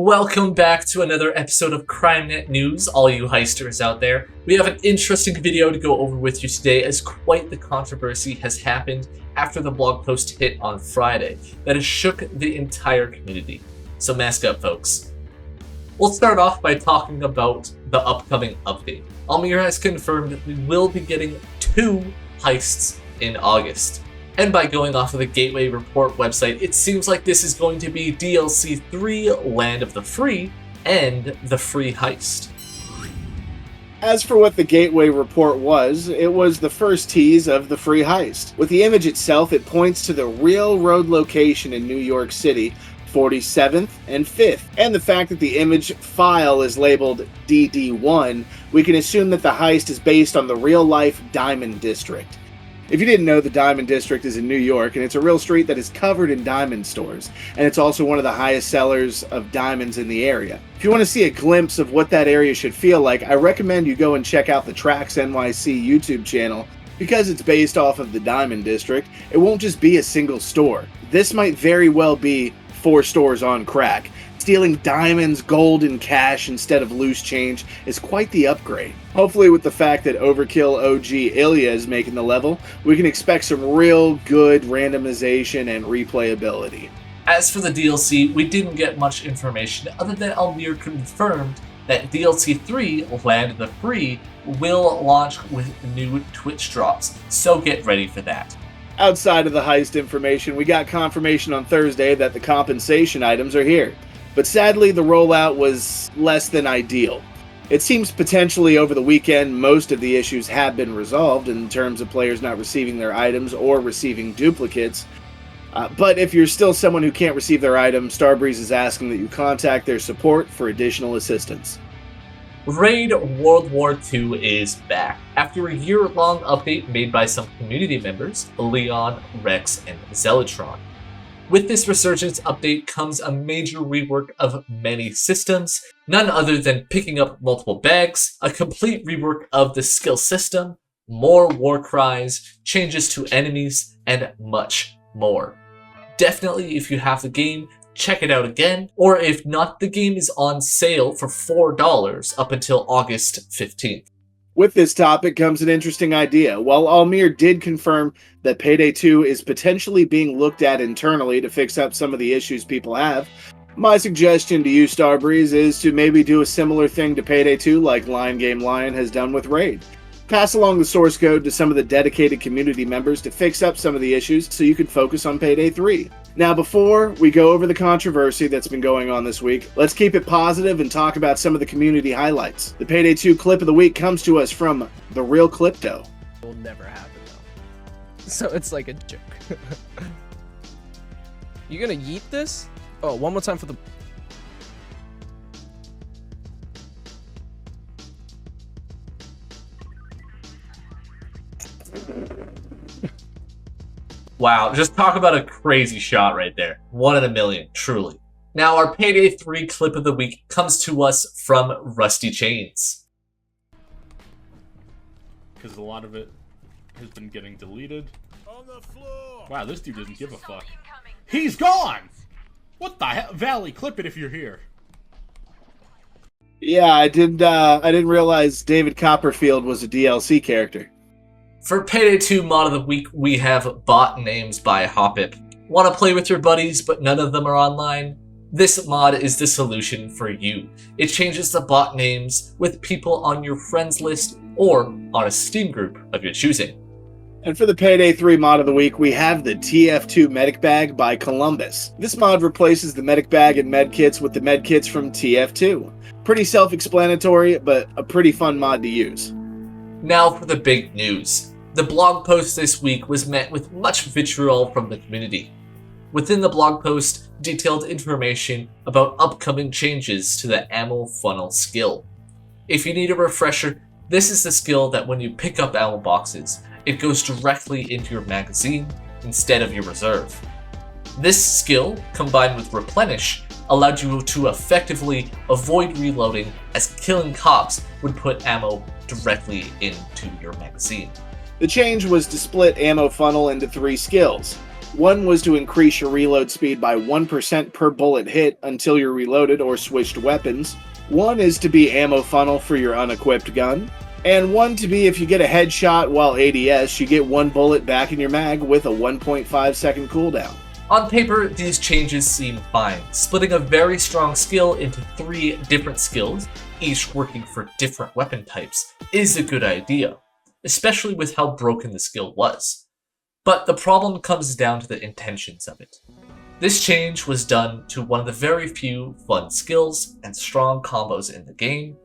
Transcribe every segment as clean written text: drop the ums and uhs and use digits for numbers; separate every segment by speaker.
Speaker 1: Welcome back to another episode of crimenet News, all you heisters out there. We have an interesting video to go over with you today, as quite the controversy has happened after the blog post hit on Friday that has shook the entire community. So mask up, folks. We'll start off by talking about the upcoming update. Almir has confirmed that we will be getting 2 heists in August. And by going off of the Gateway Report website, it seems like this is going to be DLC 3 Land of the Free and the Free Heist.
Speaker 2: As for what the Gateway Report was, it was the first tease of the Free Heist. With the image itself, it points to the real road location in New York City, 47th and 5th. And the fact that the image file is labeled DD1, we can assume that the heist is based on the real-life Diamond District. If you didn't know, the Diamond District is in New York, and it's a real street that is covered in diamond stores, and it's also one of the highest sellers of diamonds in the area. If you want to see a glimpse of what that area should feel like, I recommend you go and check out the Tracks NYC YouTube channel. Because it's based off of the Diamond District, it won't just be a single store. This might very well be 4 stores on crack. Stealing diamonds, gold, and cash instead of loose change is quite the upgrade. Hopefully with the fact that Overkill OG Ilya is making the level, we can expect some real good randomization and replayability.
Speaker 1: As for the DLC, we didn't get much information other than Almir confirmed that DLC 3, Land of the Free, will launch with new Twitch drops, so get ready for that.
Speaker 2: Outside of the heist information, we got confirmation on Thursday that the compensation items are here. But sadly, the rollout was less than ideal. It seems potentially over the weekend, most of the issues have been resolved in terms of players not receiving their items or receiving duplicates. But if you're still someone who can't receive their item, Starbreeze is asking that you contact their support for additional assistance.
Speaker 1: Raid World War II is back. After a year-long update made by some community members, Leon, Rex, and Zealotron. With this Resurgence update comes a major rework of many systems, none other than picking up multiple bags, a complete rework of the skill system, more war cries, changes to enemies, and much more. Definitely, if you have the game, check it out again, or if not, the game is on sale for $4 up until August 15th.
Speaker 2: With this topic comes an interesting idea. While Almir did confirm that Payday 2 is potentially being looked at internally to fix up some of the issues people have, my suggestion to you, Starbreeze, is to maybe do a similar thing to Payday 2 like Lion Game Lion has done with Raid. Pass along the source code to some of the dedicated community members to fix up some of the issues so you can focus on Payday 3. Now, before we go over the controversy that's been going on this week, let's keep it positive and talk about some of the community highlights. The Payday 2 clip of the week comes to us from The Real Clipto.
Speaker 3: It will never happen, though. So it's like a joke. You gonna yeet this? Oh, one more time for the...
Speaker 1: Wow, just talk about a crazy shot right there. 1 in a million, truly. Now, our Payday 3 clip of the week comes to us from Rusty Chains.
Speaker 4: Because a lot of it has been getting deleted. On the floor. Wow, this dude doesn't give a fuck. He's gone! What the hell? Valley, clip it if you're here.
Speaker 2: Yeah, I didn't realize David Copperfield was a DLC character.
Speaker 1: For Payday 2 mod of the week, we have Bot Names by Hopip. Want to play with your buddies, but none of them are online? This mod is the solution for you. It changes the bot names with people on your friends list or on a Steam group of your choosing.
Speaker 2: And for the Payday 3 mod of the week, we have the TF2 Medic Bag by Columbus. This mod replaces the Medic Bag and Medkits with the Medkits from TF2. Pretty self-explanatory, but a pretty fun mod to use.
Speaker 1: Now for the big news. The blog post this week was met with much vitriol from the community. Within the blog post, detailed information about upcoming changes to the ammo funnel skill. If you need a refresher, this is the skill that when you pick up ammo boxes, it goes directly into your magazine instead of your reserve. This skill, combined with Replenish, allowed you to effectively avoid reloading, as killing cops would put ammo directly into your magazine.
Speaker 2: The change was to split ammo funnel into 3 skills: One was to increase your reload speed by 1% per bullet hit until you're reloaded or switched weapons. One is to be ammo funnel for your unequipped gun. And one to be if you get a headshot while ADS, you get 1 bullet back in your mag with a 1.5 second cooldown.
Speaker 1: On paper, these changes seem fine. Splitting a very strong skill into 3 different skills, each working for different weapon types, is a good idea, especially with how broken the skill was. But the problem comes down to the intentions of it. This change was done to one of the very few fun skills and strong combos in the game,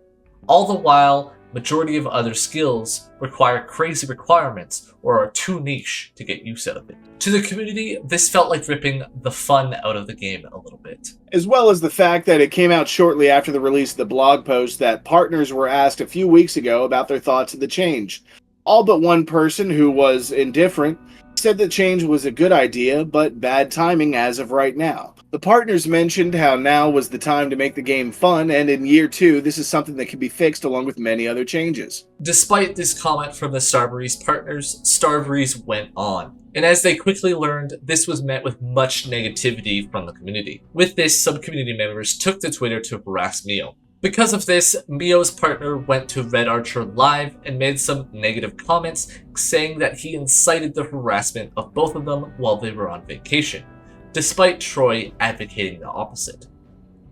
Speaker 1: all the while majority of other skills require crazy requirements or are too niche to get use out of it. To the community, this felt like ripping the fun out of the game a little bit.
Speaker 2: As well as the fact that it came out shortly after the release of the blog post that partners were asked a few weeks ago about their thoughts of the change. All but one person, who was indifferent, said the change was a good idea, but bad timing as of right now. The partners mentioned how now was the time to make the game fun, and in year 2, this is something that can be fixed along with many other changes.
Speaker 1: Despite this comment from the Starbreeze partners, Starbreeze went on. And as they quickly learned, this was met with much negativity from the community. With this, some community members took to Twitter to harass Mio. Because of this, Mio's partner went to Red Archer Live and made some negative comments, saying that he incited the harassment of both of them while they were on vacation, despite Troy advocating the opposite.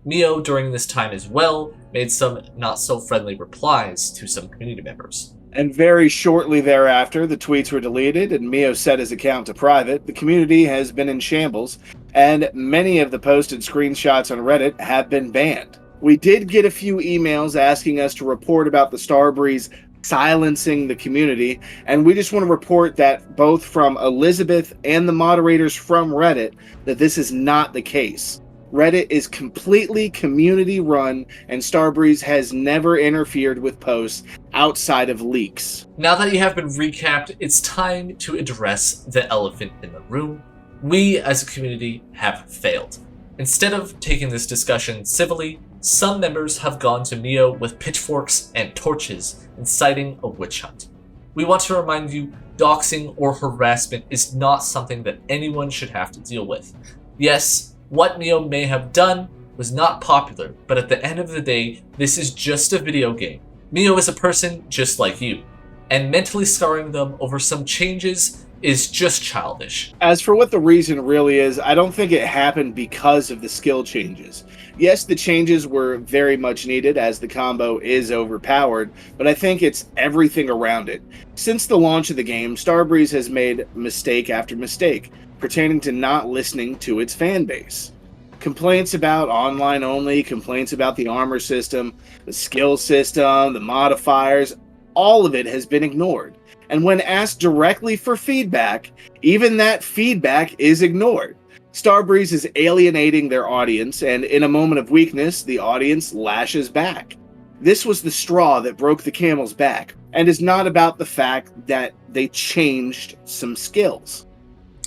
Speaker 1: Mio, during this time as well, made some not-so-friendly replies to some community members.
Speaker 2: And very shortly thereafter, the tweets were deleted and Mio set his account to private. The community has been in shambles, and many of the posted screenshots on Reddit have been banned. We did get a few emails asking us to report about the Starbreeze silencing the community, and we just want to report that both from Elizabeth and the moderators from Reddit that this is not the case. Reddit is completely community run, and Starbreeze has never interfered with posts outside of leaks.
Speaker 1: Now that you have been recapped, it's time to address the elephant in the room. We as a community have failed. Instead of taking this discussion civilly, some members have gone to Mio with pitchforks and torches, inciting a witch hunt. We want to remind you, doxing or harassment is not something that anyone should have to deal with. Yes, what Mio may have done was not popular, but at the end of the day, this is just a video game. Mio is a person just like you, and mentally scarring them over some changes is just childish.
Speaker 2: As for what the reason really is, I don't think it happened because of the skill changes. Yes, the changes were very much needed as the combo is overpowered, but I think it's everything around it. Since the launch of the game, Starbreeze has made mistake after mistake, pertaining to not listening to its fan base. Complaints about online only, complaints about the armor system, the skill system, the modifiers, all of it has been ignored. And when asked directly for feedback, even that feedback is ignored. Starbreeze is alienating their audience, and in a moment of weakness, the audience lashes back. This was the straw that broke the camel's back, and is not about the fact that they changed some skills.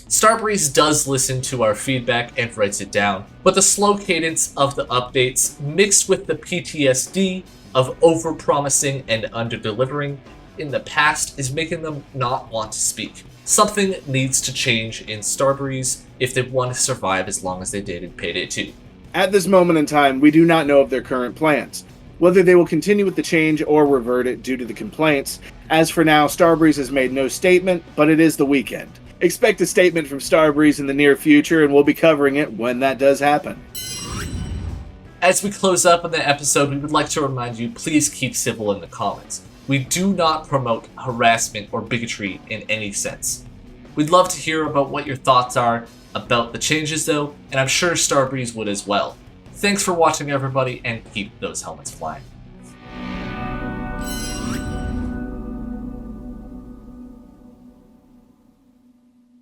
Speaker 1: Starbreeze does listen to our feedback and writes it down, but the slow cadence of the updates mixed with the PTSD of overpromising and underdelivering in the past is making them not want to speak. Something needs to change in Starbreeze if they want to survive as long as they did in Payday 2.
Speaker 2: At this moment in time, we do not know of their current plans, whether they will continue with the change or revert it due to the complaints. As for now, Starbreeze has made no statement, but it is the weekend. Expect a statement from Starbreeze in the near future, and we'll be covering it when that does happen.
Speaker 1: As we close up on the episode, we would like to remind you, please keep civil in the comments. We do not promote harassment or bigotry in any sense. We'd love to hear about what your thoughts are about the changes though, and I'm sure Starbreeze would as well. Thanks for watching everybody, and keep those helmets flying.